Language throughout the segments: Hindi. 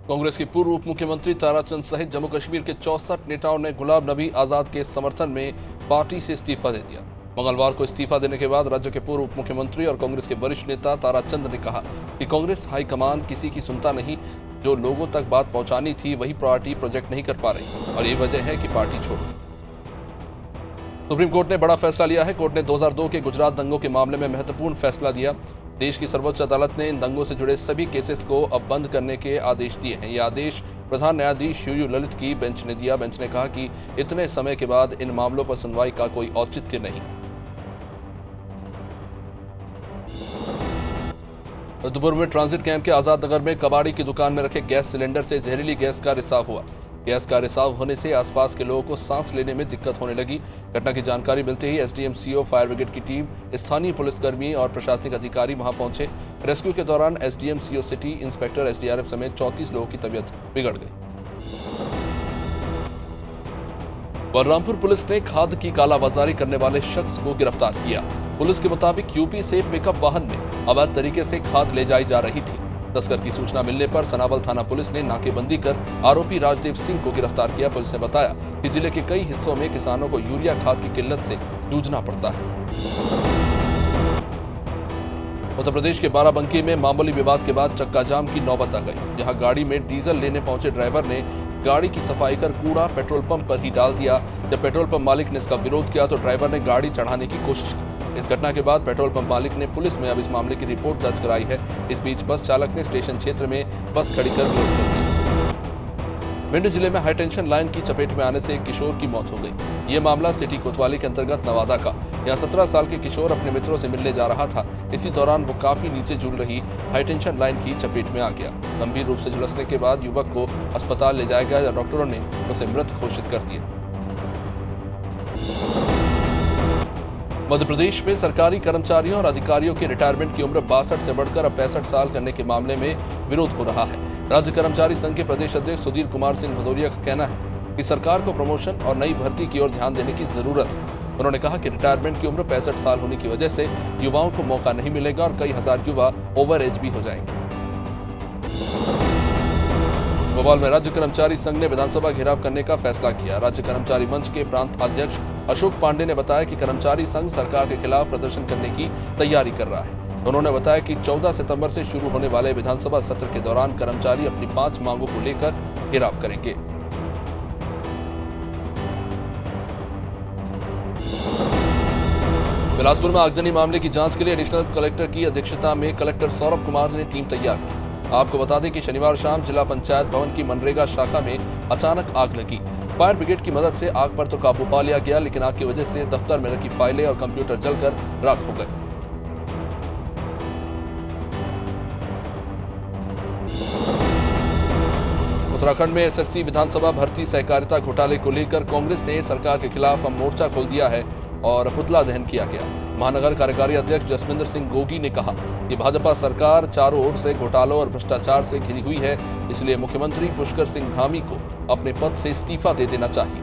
कांग्रेस के पूर्व उप मुख्यमंत्री ताराचंद सहित जम्मू कश्मीर के 64 नेताओं ने गुलाम नबी आजाद के समर्थन में पार्टी से इस्तीफा दे दिया। मंगलवार को इस्तीफा देने के बाद राज्य के पूर्व उप मुख्यमंत्री और कांग्रेस के वरिष्ठ नेता ताराचंद ने कहा कि कांग्रेस हाईकमान किसी की सुनता नहीं, जो लोगों तक बात पहुंचानी थी वही पार्टी प्रोजेक्ट नहीं कर पा रही और ये वजह है कि पार्टी छोड़। सुप्रीम कोर्ट ने बड़ा फैसला लिया है। कोर्ट ने 2002 के गुजरात दंगों के मामले में महत्वपूर्ण फैसला दिया। देश की सर्वोच्च अदालत ने इन दंगों से जुड़े सभी केसेस को अब बंद करने के आदेश दिए हैं। ये आदेश प्रधान न्यायाधीश यूयू ललित की बेंच ने दिया। बेंच ने कहा कि इतने समय के बाद इन मामलों पर सुनवाई का कोई औचित्य नहीं। रुद्रपुर में ट्रांजिट कैंप के आजाद नगर में कबाड़ी की दुकान में रखे गैस सिलेंडर से जहरीली गैस का रिसाव हुआ। गैस का रिसाव होने से आसपास के लोगों को सांस लेने में दिक्कत होने लगी। घटना की जानकारी मिलते ही एसडीएम सीओ, फायर ब्रिगेड की टीम, स्थानीय पुलिसकर्मी और प्रशासनिक अधिकारी वहां पहुंचे। रेस्क्यू के दौरान SDM CO city, inspector, SDRF समेत 34 लोगों की तबीयत बिगड़ गई। बलरामपुर पुलिस ने खाद की कालाबाजारी करने वाले शख्स को गिरफ्तार किया। पुलिस के मुताबिक यूपी से पिकअप वाहन में अवैध तरीके से खाद ले जाई जा रही थी। तस्कर की सूचना मिलने पर सनावल थाना पुलिस ने नाकेबंदी कर आरोपी राजदेव सिंह को गिरफ्तार किया। पुलिस ने बताया कि जिले के कई हिस्सों में किसानों को यूरिया खाद की किल्लत से जूझना पड़ता है। उत्तर प्रदेश के बाराबंकी में मामूली विवाद के बाद चक्का जाम की नौबत आ गई। यहां गाड़ी में डीजल लेने पहुंचे ड्राइवर ने गाड़ी की सफाई कर कूड़ा पेट्रोल पंप पर ही डाल दिया। जब पेट्रोल पंप मालिक ने इसका विरोध किया तो ड्राइवर ने गाड़ी चढ़ाने की कोशिश की। इस घटना के बाद पेट्रोल पंप मालिक ने पुलिस में अब इस मामले की रिपोर्ट दर्ज कराई है। इस बीच बस चालक ने स्टेशन क्षेत्र में बस खड़ी कर विरोध कर दिया। भिंड जिले में हाईटेंशन लाइन की चपेट में आने से एक किशोर की मौत हो गई। ये मामला सिटी कोतवाली के अंतर्गत नवादा का। यहाँ 17 साल के किशोर अपने मित्रों से मिलने जा रहा था। इसी दौरान वो काफी नीचे झूल रही हाईटेंशन लाइन की चपेट में आ गया। गंभीर रूप से झुलसने के बाद युवक को अस्पताल ले जाया गया। डॉक्टरों ने उसे मृत घोषित कर दिया। मध्य प्रदेश में सरकारी कर्मचारियों और अधिकारियों की रिटायरमेंट की उम्र 62 से बढ़कर अब 65 साल करने के मामले में विरोध हो रहा है। राज्य कर्मचारी संघ के प्रदेश अध्यक्ष सुधीर कुमार सिंह भदौरिया का कहना है कि सरकार को प्रमोशन और नई भर्ती की ओर ध्यान देने की जरूरत है। उन्होंने कहा कि रिटायरमेंट की उम्र 65 साल होने की वजह से युवाओं को मौका नहीं मिलेगा और कई हजार युवा ओवर एज भी हो जाएंगे। भोपाल में राज्य कर्मचारी संघ ने विधानसभा घेराव करने का फैसला किया। राज्य कर्मचारी मंच के प्रांत अध्यक्ष अशोक पांडे ने बताया कि कर्मचारी संघ सरकार के खिलाफ प्रदर्शन करने की तैयारी कर रहा है। उन्होंने बताया कि 14 सितंबर से शुरू होने वाले विधानसभा सत्र के दौरान कर्मचारी अपनी 5 मांगों को लेकर घेराव करेंगे। बिलासपुर में आगजनी मामले की जांच के लिए एडिशनल कलेक्टर की अध्यक्षता में कलेक्टर सौरभ कुमार ने टीम तैयार की। आपको बता दें कि शनिवार शाम जिला पंचायत भवन की मनरेगा शाखा में अचानक आग लगी। फायर ब्रिगेड की मदद से आग पर तो काबू पा लिया गया, लेकिन आग की वजह से दफ्तर में रखी फाइलें और कंप्यूटर जलकर राख हो गए। उत्तराखंड में एसएससी विधानसभा भर्ती सहकारिता घोटाले को लेकर कांग्रेस ने सरकार के खिलाफ अब मोर्चा खोल दिया है और पुतला दहन किया गया। महानगर कार्यकारी अध्यक्ष जसविंदर सिंह गोगी ने कहा कि भाजपा सरकार चारों ओर से घोटालों और भ्रष्टाचार से घिरी हुई है, इसलिए मुख्यमंत्री पुष्कर सिंह धामी को अपने पद से इस्तीफा दे देना चाहिए।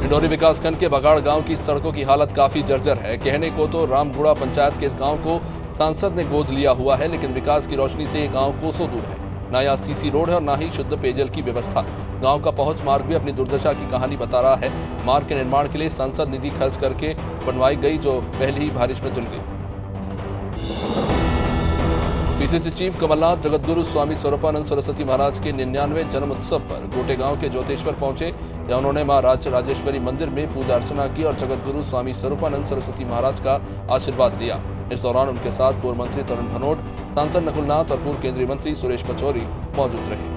डिंडोरी विकासखंड के बगाड़ गांव की सड़कों की हालत काफी जर्जर है। कहने को तो रामगुड़ा पंचायत के इस गांव को सांसद ने गोद लिया हुआ है, लेकिन विकास की रोशनी से ये गांव कोसों दूर है। न यहाँ सीसी रोड है और न ही शुद्ध पेयजल की व्यवस्था। गांव का पहुंच मार्ग भी अपनी दुर्दशा की कहानी बता रहा है। मार्ग के निर्माण के लिए सांसद निधि खर्च करके बनवाई गई, जो पहले ही बारिश में धुल गई। पीसीसी चीफ कमलनाथ जगतगुरु स्वामी स्वरूपानंद सरस्वती महाराज के 99वें जन्म उत्सव पर गोटे गांव के ज्योतेश्वर पहुंचे। जहां उन्होंने मां राजेश्वरी मंदिर में पूजा अर्चना की और जगतगुरु स्वामी स्वरूपानंद सरस्वती महाराज का आशीर्वाद लिया। इस दौरान उनके साथ पूर्व मंत्री तरुण भनोट, सांसद नकुल नाथ और पूर्व केंद्रीय मंत्री सुरेश पचौरी मौजूद रहे।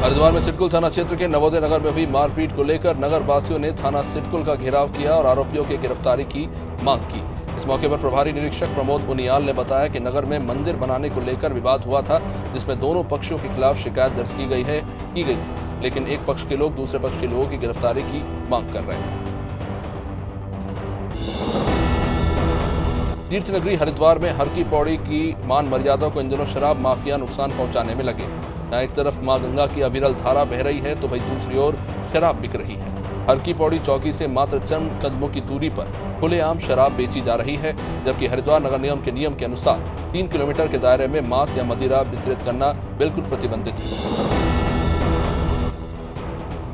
हरिद्वार में सिडकुल थाना क्षेत्र के नवोदय नगर में हुई मारपीट को लेकर नगर वासियों ने थाना सिडकुल का घेराव किया और आरोपियों की गिरफ्तारी की मांग की। इस मौके पर प्रभारी निरीक्षक प्रमोद उनियाल ने बताया कि नगर में मंदिर बनाने को लेकर विवाद हुआ था, जिसमें दोनों पक्षों के खिलाफ शिकायत दर्ज की गई थी, लेकिन एक पक्ष के लोग दूसरे पक्ष के लोगों की गिरफ्तारी की मांग कर रहे हैं। तीर्थ नगरी हरिद्वार में हर की पौड़ी की मान मर्यादा को इन दिनों शराब माफिया नुकसान पहुंचाने में लगे। जहां एक तरफ मां गंगा की अविरल धारा बह रही है तो वहीं दूसरी ओर शराब बिक रही है। हरकी पौड़ी चौकी से मात्र चंद कदमों की दूरी पर खुलेआम शराब बेची जा रही है, जबकि हरिद्वार नगर निगम के नियम के अनुसार 3 किलोमीटर के दायरे में मांस या मदिरा वितरित करना बिल्कुल प्रतिबंधित है।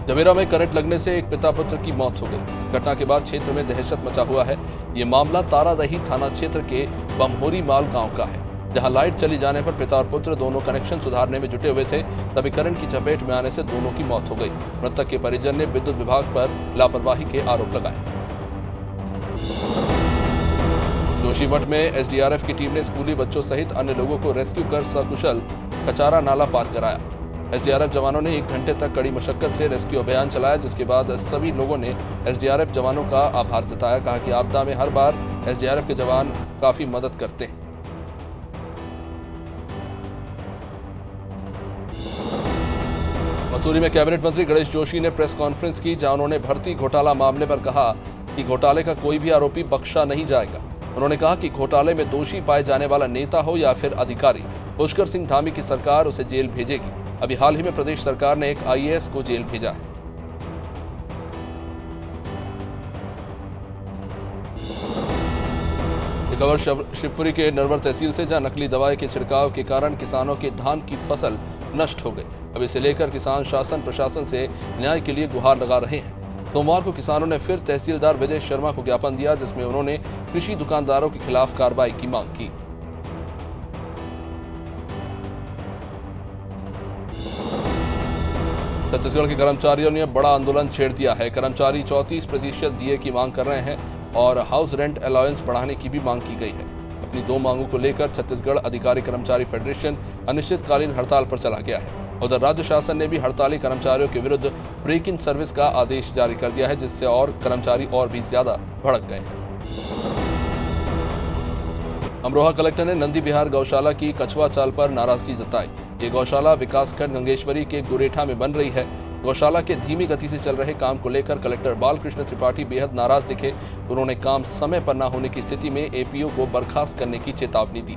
जवेरा में करंट लगने से एक पिता पुत्र की मौत हो गई। इस घटना के बाद क्षेत्र में दहशत मचा हुआ है। ये मामला तारादही थाना क्षेत्र के बमहोरी माल गांव का है, जहां लाइट चली जाने पर पिता और पुत्र दोनों कनेक्शन सुधारने में जुटे हुए थे, तभी करंट की चपेट में आने से दोनों की मौत हो गई। मृतक के परिजन ने विद्युत विभाग पर लापरवाही के आरोप लगाए। जोशीमठ में एसडीआरएफ की टीम ने स्कूली बच्चों सहित अन्य लोगों को रेस्क्यू कर सकुशल कचारा नाला पार कराया। एसडीआरएफ जवानों ने 1 घंटे तक कड़ी मशक्कत से रेस्क्यू अभियान चलाया, जिसके बाद सभी लोगों ने एसडीआरएफ जवानों का आभार जताया। कहा कि आपदा में हर बार एसडीआरएफ के जवान काफी मदद करते हैं। मसूरी में कैबिनेट मंत्री गणेश जोशी ने प्रेस कॉन्फ्रेंस की, जहां उन्होंने भर्ती घोटाला मामले पर कहा कि घोटाले का कोई भी आरोपी बख्शा नहीं जाएगा। उन्होंने कहा कि घोटाले में दोषी पाए जाने वाला नेता हो या फिर अधिकारी, पुष्कर सिंह धामी की सरकार उसे जेल भेजेगी। अभी हाल ही में प्रदेश सरकार ने एक आईएएस को जेल भेजा है। खबर शिवपुरी के नरवर तहसील से, जहां नकली दवाई के छिड़काव के कारण किसानों के धान की फसल नष्ट हो गई। अब इसे लेकर किसान शासन प्रशासन से न्याय के लिए गुहार लगा रहे हैं। सोमवार को किसानों ने फिर तहसीलदार विदेश शर्मा को ज्ञापन दिया, जिसमें उन्होंने कृषि दुकानदारों के खिलाफ कार्रवाई की मांग की। छत्तीसगढ़ के कर्मचारियों ने बड़ा आंदोलन छेड़ दिया है। कर्मचारी 34% डीए की मांग कर रहे हैं और हाउस रेंट अलाउंस बढ़ाने की भी मांग की गई है। अपनी 2 मांगों को लेकर छत्तीसगढ़ अधिकारी कर्मचारी फेडरेशन अनिश्चितकालीन हड़ताल पर चला गया है। उधर राज्य शासन ने भी हड़ताली कर्मचारियों के विरुद्ध ब्रेक इन सर्विस का आदेश जारी कर दिया है, जिससे और कर्मचारी और भी ज्यादा भड़क गए हैं। अमरोहा कलेक्टर ने नंदी बिहार गौशाला की कछुआ चाल पर नाराजगी जताई। ये गौशाला विकासखंड गंगेश्वरी के गुरेठा में बन रही है। गौशाला के धीमी गति से चल रहे काम को लेकर कलेक्टर बालकृष्ण त्रिपाठी बेहद नाराज दिखे। उन्होंने काम समय पर न होने की स्थिति में एपीओ को बर्खास्त करने की चेतावनी दी।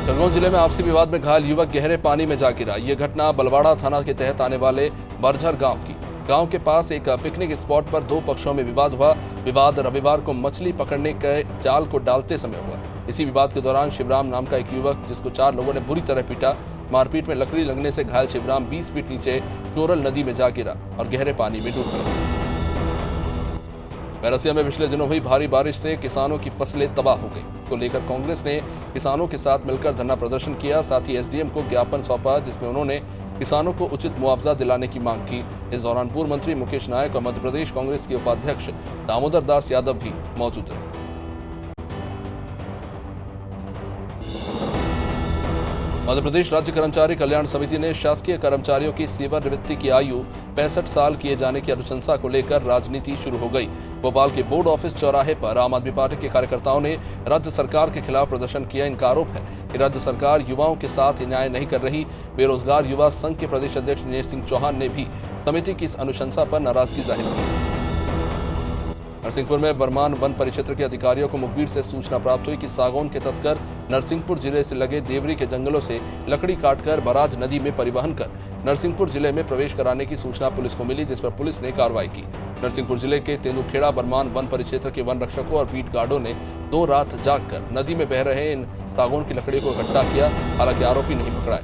खरगोन जिले में आपसी विवाद में घायल युवक गहरे पानी में जा गिरा। यह घटना बलवाड़ा थाना के तहत आने वाले बरझर गांव की। गांव के पास एक पिकनिक स्पॉट पर 2 पक्षों में विवाद हुआ। विवाद रविवार को मछली पकड़ने के जाल को डालते समय हुआ। इसी विवाद के दौरान शिवराम नाम का एक युवक, जिसको 4 लोगों ने बुरी तरह पीटा, मारपीट में लकड़ी लगने से घायल शिवराम 20 फीट नीचे चोरल नदी में जा गिरा और गहरे पानी में डूब गया। बैरसिया में पिछले दिनों हुई भारी बारिश से किसानों की फसलें तबाह हो गई। इसको लेकर कांग्रेस ने किसानों के साथ मिलकर धरना प्रदर्शन किया। साथ ही एसडीएम को ज्ञापन सौंपा, जिसमें उन्होंने किसानों को उचित मुआवजा दिलाने की मांग की। इस दौरान पूर्व मंत्री मुकेश नायक और मध्य प्रदेश कांग्रेस के उपाध्यक्ष दामोदर दास यादव भी मौजूद रहे। मध्य प्रदेश राज्य कर्मचारी कल्याण समिति ने शासकीय कर्मचारियों की सेवानिवृत्ति की आयु 65 साल किए जाने की अनुशंसा को लेकर राजनीति शुरू हो गई। भोपाल के बोर्ड ऑफिस चौराहे पर आम आदमी पार्टी के कार्यकर्ताओं ने राज्य सरकार के खिलाफ प्रदर्शन किया। इनका आरोप है कि राज्य सरकार युवाओं के साथ न्याय नहीं कर रही। बेरोजगार युवा संघ के प्रदेश अध्यक्ष दिनेश सिंह चौहान ने भी समिति की इस अनुशंसा पर नाराजगी जाहिर की। नरसिंहपुर में बरमान वन परिक्षेत्र के अधिकारियों को मुखबिर से सूचना प्राप्त हुई कि सागौन के तस्कर नरसिंहपुर जिले से लगे देवरी के जंगलों से लकड़ी काटकर बराज नदी में परिवहन कर नरसिंहपुर जिले में प्रवेश कराने की सूचना पुलिस को मिली, जिस पर पुलिस ने कार्रवाई की। नरसिंहपुर जिले के तेंदुखेड़ा बरमान वन परिक्षेत्र के वन रक्षकों और बीट गार्डों ने 2 रात जागकर नदी में बह रहे इन सागौन की लकड़ी को इकट्ठा किया। हालांकि आरोपी नहीं पकड़ाए।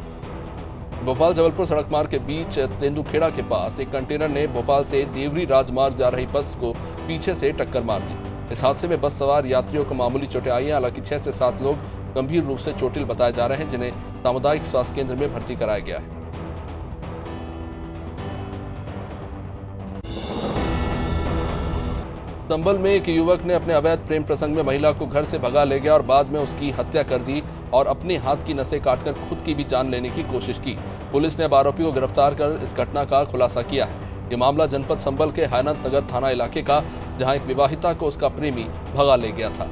भोपाल जबलपुर सड़क मार्ग के बीच तेंदुखेड़ा के पास एक कंटेनर ने भोपाल से देवरी राजमार्ग जा रही बस को पीछे से टक्कर मार दी। इस हादसे में बस सवार यात्रियों को मामूली चोटें आई हैं। हालांकि 6 से 7 लोग गंभीर रूप से चोटिल बताए जा रहे हैं, जिन्हें सामुदायिक स्वास्थ्य केंद्र में भर्ती कराया गया है। संभल में एक युवक ने अपने अवैध प्रेम प्रसंग में महिला को घर से भगा ले गया और बाद में उसकी हत्या कर दी और अपने हाथ की नसें काटकर खुद की भी जान लेने की कोशिश की। पुलिस ने अब आरोपी को गिरफ्तार कर इस घटना का खुलासा किया है। ये मामला जनपद संभल के हैनत नगर थाना इलाके का, जहां एक विवाहिता को उसका प्रेमी भगा ले गया था।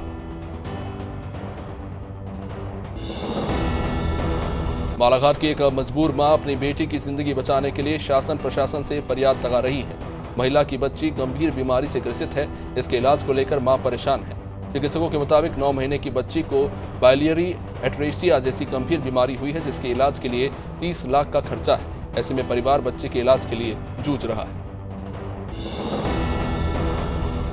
बालाघाट की एक मजबूर मां अपनी बेटी की जिंदगी बचाने के लिए शासन प्रशासन से फरियाद लगा रही है। महिला की बच्ची गंभीर बीमारी से ग्रसित है। इसके इलाज को लेकर मां परेशान है। चिकित्सकों के मुताबिक 9 महीने की बच्ची को बाइलियरी एट्रेसिया जैसी गंभीर बीमारी हुई है, जिसके इलाज के लिए 30 लाख का खर्चा है। ऐसे में परिवार बच्चे के इलाज के लिए जूझ रहा है।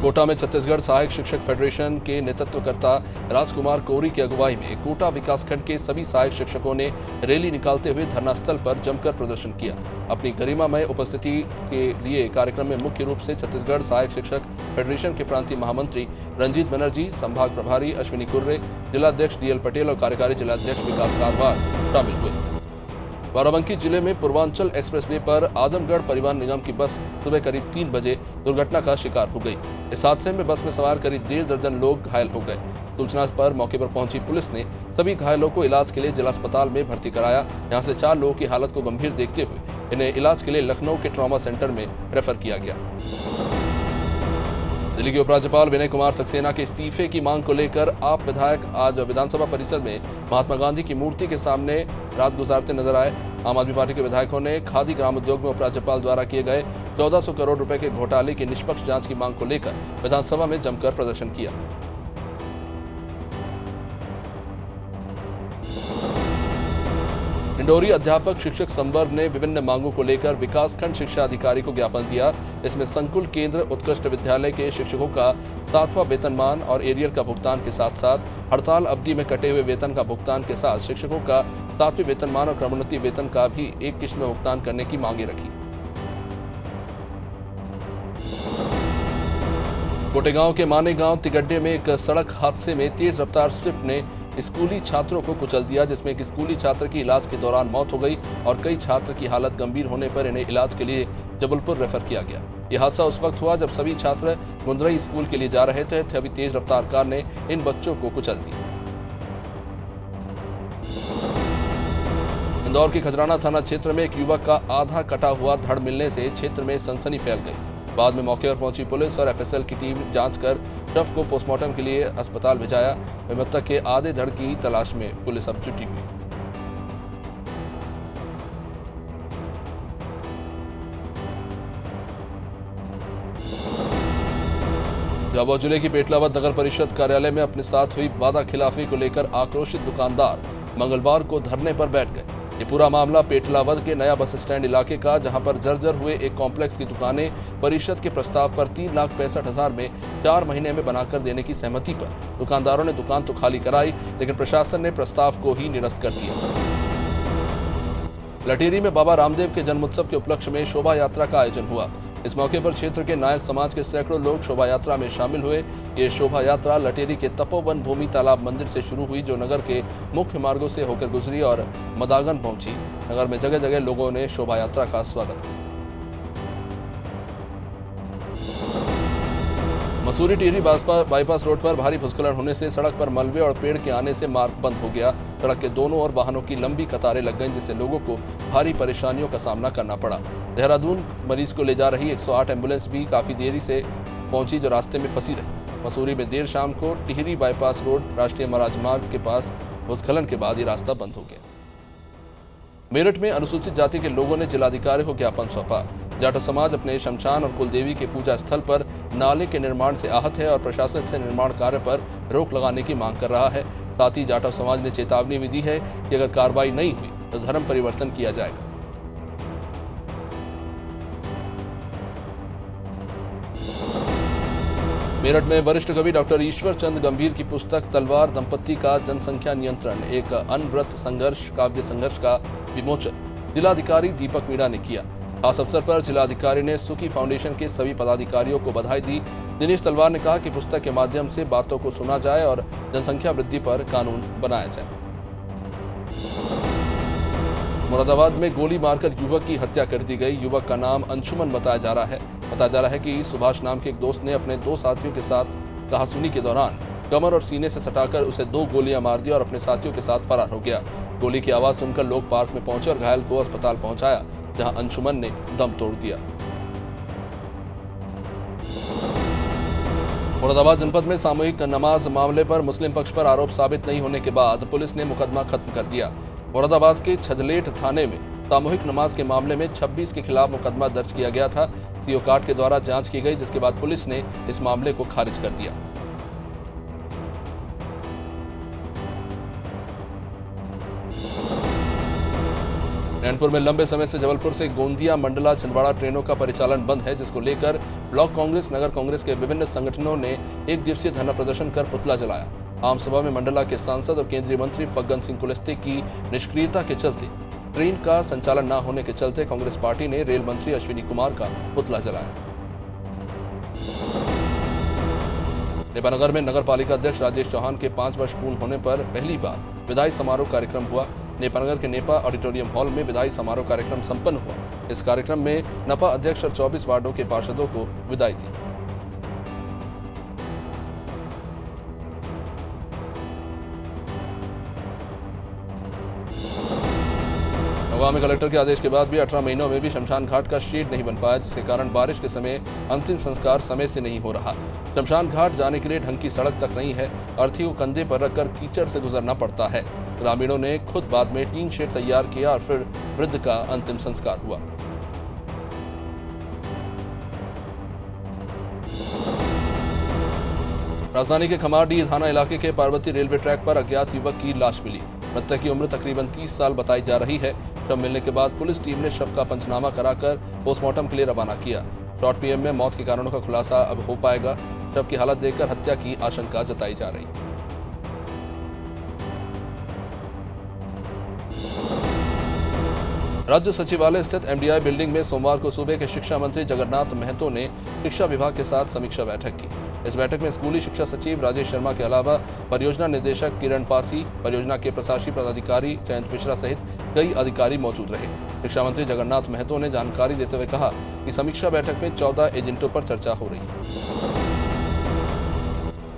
कोटा में छत्तीसगढ़ सहायक शिक्षक फेडरेशन के नेतृत्वकर्ता राजकुमार कोरी की अगुवाई में कोटा विकासखंड के सभी सहायक शिक्षकों ने रैली निकालते हुए धरना स्थल पर जमकर प्रदर्शन किया। अपनी गरिमामय उपस्थिति के लिए कार्यक्रम में मुख्य रूप से छत्तीसगढ़ सहायक शिक्षक फेडरेशन के प्रांतीय महामंत्री रंजीत बनर्जी, संभाग प्रभारी अश्विनी कुर्रे, जिलाध्यक्ष डीएल पटेल और कार्यकारी जिलाध्यक्ष विकास कारवार शामिल हुए। बाराबंकी जिले में पूर्वांचल एक्सप्रेसवे पर आजमगढ़ परिवहन निगम की बस सुबह करीब 3 बजे दुर्घटना का शिकार हो गई। इस हादसे में बस में सवार करीब 1.5 दर्जन लोग घायल हो गए। सूचना पर मौके पर पहुंची पुलिस ने सभी घायलों को इलाज के लिए जिला अस्पताल में भर्ती कराया। यहां से 4 लोगों की हालत को गंभीर देखते हुए इन्हें इलाज के लिए लखनऊ के ट्रॉमा सेंटर में रेफर किया गया। दिल्ली के उपराज्यपाल विनय कुमार सक्सेना के इस्तीफे की मांग को लेकर आप विधायक आज विधानसभा परिसर में महात्मा गांधी की मूर्ति के सामने रात गुजारते नजर आए। आम आदमी पार्टी के विधायकों ने खादी ग्राम उद्योग में उपराज्यपाल द्वारा किए गए 1400 करोड़ रुपए के घोटाले की निष्पक्ष जांच की मांग को लेकर विधानसभा में जमकर प्रदर्शन किया। इंडोरी अध्यापक शिक्षक संवर्ग ने विभिन्न मांगों को लेकर विकासखंड शिक्षा अधिकारी को ज्ञापन दिया। इसमें संकुल केंद्र उत्कृष्ट विद्यालय के शिक्षकों का 7वां वेतनमान और एरियर का भुगतान के साथ साथ हड़ताल अवधि में कटे हुए वेतन का भुगतान के साथ शिक्षकों का 7वें वेतनमान और क्रमोन्नति वेतन का भी एक किश्त में भुगतान करने की मांगे रखी। कोटेगांव के मानेगांव तिगड्डे में एक सड़क हादसे में तेज रफ्तार स्विफ्ट ने स्कूली छात्रों को कुचल दिया, जिसमें एक स्कूली छात्र की इलाज के दौरान मौत हो गई और कई छात्र की हालत गंभीर होने पर इन्हें इलाज के लिए जबलपुर रेफर किया गया। यह हादसा उस वक्त हुआ जब सभी छात्र मुंद्रई स्कूल के लिए जा रहे थे, तभी तेज रफ्तार कार ने इन बच्चों को कुचल दिया। इंदौर के खजराना थाना क्षेत्र में एक युवक का आधा कटा हुआ धड़ मिलने से क्षेत्र में सनसनी फैल गई। बाद में मौके पर पहुंची पुलिस और एफएसएल की टीम जांच कर शव को पोस्टमार्टम के लिए अस्पताल भिजाया। मृतक के आधे धड़ की तलाश में पुलिस अब जुटी हुई। झाबुआ जिले की पेटलावद नगर परिषद कार्यालय में अपने साथ हुई वादा खिलाफी को लेकर आक्रोशित दुकानदार मंगलवार को धरने पर बैठ गए। ये पूरा मामला पेटलावद के नया बस स्टैंड इलाके का, जहां पर जर्जर हुए एक कॉम्प्लेक्स की दुकानें परिषद के प्रस्ताव पर 3,65,000 में 4 महीने में बनाकर देने की सहमति पर दुकानदारों ने दुकान तो खाली कराई, लेकिन प्रशासन ने प्रस्ताव को ही निरस्त कर दिया। लटेरी में बाबा रामदेव के जन्मोत्सव के उपलक्ष्य में शोभा यात्रा का आयोजन हुआ। इस मौके पर क्षेत्र के नायक समाज के सैकड़ों लोग शोभा यात्रा में शामिल हुए। ये शोभा यात्रा लटेरी के तपोवन भूमि तालाब मंदिर से शुरू हुई, जो नगर के मुख्य मार्गों से होकर गुजरी और मदागन पहुंची। नगर में जगह जगह लोगों ने शोभा यात्रा का स्वागत किया। मसूरी टिहरी बाईपास रोड पर भारी भूस्खलन होने से सड़क पर मलबे और पेड़ के आने से मार्ग बंद हो गया। सड़क के दोनों ओर वाहनों की लंबी कतारें लग गईं, जिससे लोगों को भारी परेशानियों का सामना करना पड़ा। देहरादून मरीज को ले जा रही 108 एम्बुलेंस भी काफी देरी से पहुंची, जो रास्ते में फंसी रही। मसूरी में देर शाम को टिहरी बाईपास रोड राष्ट्रीय राजमार्ग के पास भूस्खलन के बाद ये रास्ता बंद हो गया। मेरठ में अनुसूचित जाति के लोगों ने जिलाधिकारी को ज्ञापन सौंपा। जाटव समाज अपने शमशान और कुलदेवी के पूजा स्थल पर नाले के निर्माण से आहत है और प्रशासन से निर्माण कार्य पर रोक लगाने की मांग कर रहा है। साथ ही जाटव समाज ने चेतावनी भी दी है कि अगर कार्रवाई नहीं हुई तो धर्म परिवर्तन किया जाएगा। मेरठ में वरिष्ठ कवि डॉक्टर ईश्वर चंद गंभीर की पुस्तक तलवार दंपत्ति का जनसंख्या नियंत्रण, एक अनवरत संघर्ष काव्य संघर्ष का विमोचन जिलाधिकारी दीपक मीणा ने किया। खास अवसर पर जिलाधिकारी ने सुखी फाउंडेशन के सभी पदाधिकारियों को बधाई दी। दिनेश तलवार ने कहा कि पुस्तक के माध्यम से बातों को सुना जाए और जनसंख्या वृद्धि पर कानून बनाया जाए। मुरादाबाद में गोली मारकर युवक की हत्या कर दी गई। युवक का नाम अंशुमन बताया जा रहा है कि सुभाष नाम के एक दोस्त ने अपने 2 साथियों के साथ कहासुनी के दौरान कमर और सीने से सटाकर उसे 2 गोलियां मार दी और अपने साथियों के साथ फरार हो गया। गोली की आवाज सुनकर लोग पार्क में पहुंचे और घायल को अस्पताल पहुंचाया, जहां अंशुमन ने दम तोड़ दिया। मुरादाबाद जनपद में सामूहिक नमाज मामले पर मुस्लिम पक्ष पर आरोप साबित नहीं होने के बाद पुलिस ने मुकदमा खत्म कर दिया। मुरादाबाद के छजलेट थाने में सामूहिक नमाज के मामले में 26 के खिलाफ मुकदमा दर्ज किया गया था। सीओ कार्ड के द्वारा जांच की गई, जिसके बाद पुलिस ने इस मामले को खारिज कर दिया। नैनपुर में लंबे समय से जबलपुर से गोंदिया मंडला छिंदवाड़ा ट्रेनों का परिचालन बंद है, जिसको लेकर ब्लॉक कांग्रेस नगर कांग्रेस के विभिन्न संगठनों ने एक दिवसीय धरना प्रदर्शन कर पुतला जलाया। आम सभा में मंडला के सांसद और केंद्रीय मंत्री फग्गन सिंह कुलस्ते की निष्क्रियता के चलते ट्रेन का संचालन न होने के चलते कांग्रेस पार्टी ने रेल मंत्री अश्विनी कुमार का पुतला जलाया। नेपानगर में नगर पालिका अध्यक्ष राजेश चौहान के 5 वर्ष पूर्ण होने पर पहली बार विदाई समारोह कार्यक्रम हुआ। नेपानगर के नेपा ऑडिटोरियम हॉल में विदाई समारोह कार्यक्रम संपन्न हुआ। इस कार्यक्रम में नपा अध्यक्ष और 24 वार्डों के पार्षदों को विदाई दी। नौगांव में कलेक्टर के आदेश के बाद भी 18 महीनों में भी शमशान घाट का शेड नहीं बन पाया, जिसके कारण बारिश के समय अंतिम संस्कार समय से नहीं हो रहा। शमशान घाट जाने के लिए ढंग की सड़क तक नहीं है, अर्थी को कंधे पर रखकर कीचड़ से गुजरना पड़ता है। ग्रामीणों ने खुद बाद में टीन शेड तैयार किया और फिर वृद्ध का अंतिम संस्कार हुआ। राजधानी के खमारडीह थाना इलाके के पार्वती रेलवे ट्रैक पर अज्ञात युवक की लाश मिली। मृतक की उम्र तकरीबन 30 साल बताई जा रही है। शव मिलने के बाद पुलिस टीम ने शव का पंचनामा कराकर पोस्टमार्टम के लिए रवाना किया। शॉर्ट पीएम में मौत के कारणों का खुलासा अब हो पाएगा। शव की हालत देखकर हत्या की आशंका जताई जा रही है। राज्य सचिवालय स्थित एमडीआई बिल्डिंग में सोमवार को सूबे के शिक्षा मंत्री जगन्नाथ महतो ने शिक्षा विभाग के साथ समीक्षा बैठक की। इस बैठक में स्कूली शिक्षा सचिव राजेश शर्मा के अलावा परियोजना निदेशक किरण पासी, परियोजना के प्रशासकीय पदाधिकारी जयंत मिश्रा सहित कई अधिकारी मौजूद रहे। शिक्षा मंत्री जगन्नाथ महतो ने जानकारी देते हुए कहा कि समीक्षा बैठक में 14 एजेंटों पर चर्चा हो रही है।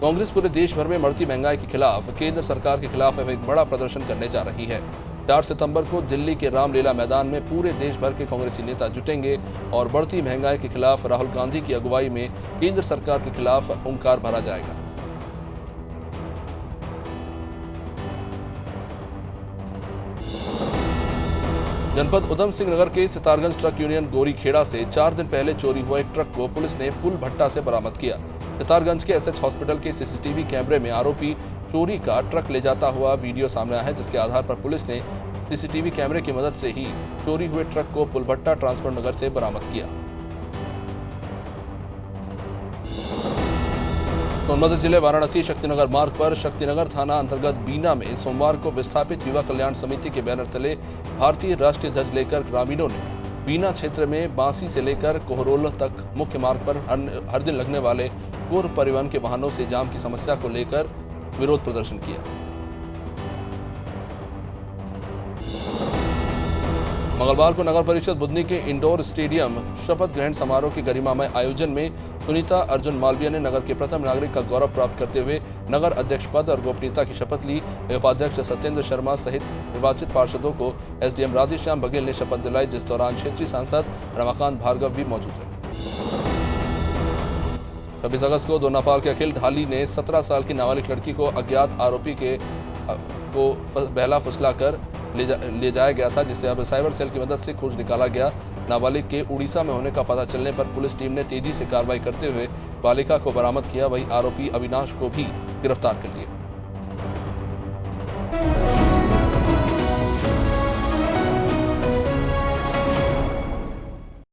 कांग्रेस पूरे देश भर में बढ़ती महंगाई के खिलाफ केंद्र सरकार के खिलाफ एक बड़ा प्रदर्शन करने जा रही है। 4 सितंबर को दिल्ली के रामलीला मैदान में पूरे देश भर के कांग्रेसी नेता जुटेंगे और बढ़ती महंगाई के खिलाफ राहुल गांधी की अगुवाई में केंद्र सरकार के खिलाफ हुंकार भरा जाएगा। जनपद उधम सिंह नगर के सितारगंज ट्रक यूनियन गोरीखेड़ा से 4 दिन पहले चोरी हुआ एक ट्रक को पुलिस ने पुल भट्टा से बरामद किया। सितारगंज के एसएच हॉस्पिटल के सीसीटीवी कैमरे में आरोपी चोरी का ट्रक ले जाता हुआ वीडियो सामने आया है, जिसके आधार पर पुलिस ने सीसीटीवी कैमरे की मदद से ही चोरी हुए ट्रक को पुलभट्टा ट्रांसपोर्ट नगर से बरामद किया। सोनभद्र जिले वाराणसी शक्तिनगर मार्ग पर शक्तिनगर थाना अंतर्गत बीना में सोमवार को विस्थापित युवा कल्याण समिति के बैनर तले भारतीय राष्ट्रीय ध्वज लेकर ग्रामीणों ने बीना क्षेत्र में बांसी से लेकर कोहरोल तक मुख्य मार्ग पर हर दिन लगने वाले पूर्व परिवहन के वाहनों से जाम की समस्या को लेकर विरोध प्रदर्शन किया। मंगलवार को नगर परिषद बुधनी के इंडोर स्टेडियम शपथ ग्रहण समारोह के गरिमामय आयोजन में सुनीता अर्जुन मालवीय ने नगर के प्रथम नागरिक का गौरव प्राप्त करते हुए नगर अध्यक्ष पद और गोपनीयता की शपथ ली। उपाध्यक्ष सत्येंद्र शर्मा सहित निर्वाचित पार्षदों को एसडीएम राधेश्याम बघेल ने शपथ दिलाई, जिस दौरान क्षेत्रीय सांसद रमाकांत भार्गव भी मौजूद रहे। 26 अगस्त को दोनापाल के अखिल ढाली ने 17 साल की नाबालिग लड़की को अज्ञात आरोपी को बहला फुसलाकर ले जाया गया था, जिससे अब साइबर सेल की मदद से खोज निकाला गया। नाबालिग के उड़ीसा में होने का पता चलने पर पुलिस टीम ने तेजी से कार्रवाई करते हुए बालिका को बरामद किया। वहीं आरोपी अविनाश को भी गिरफ्तार कर लिया।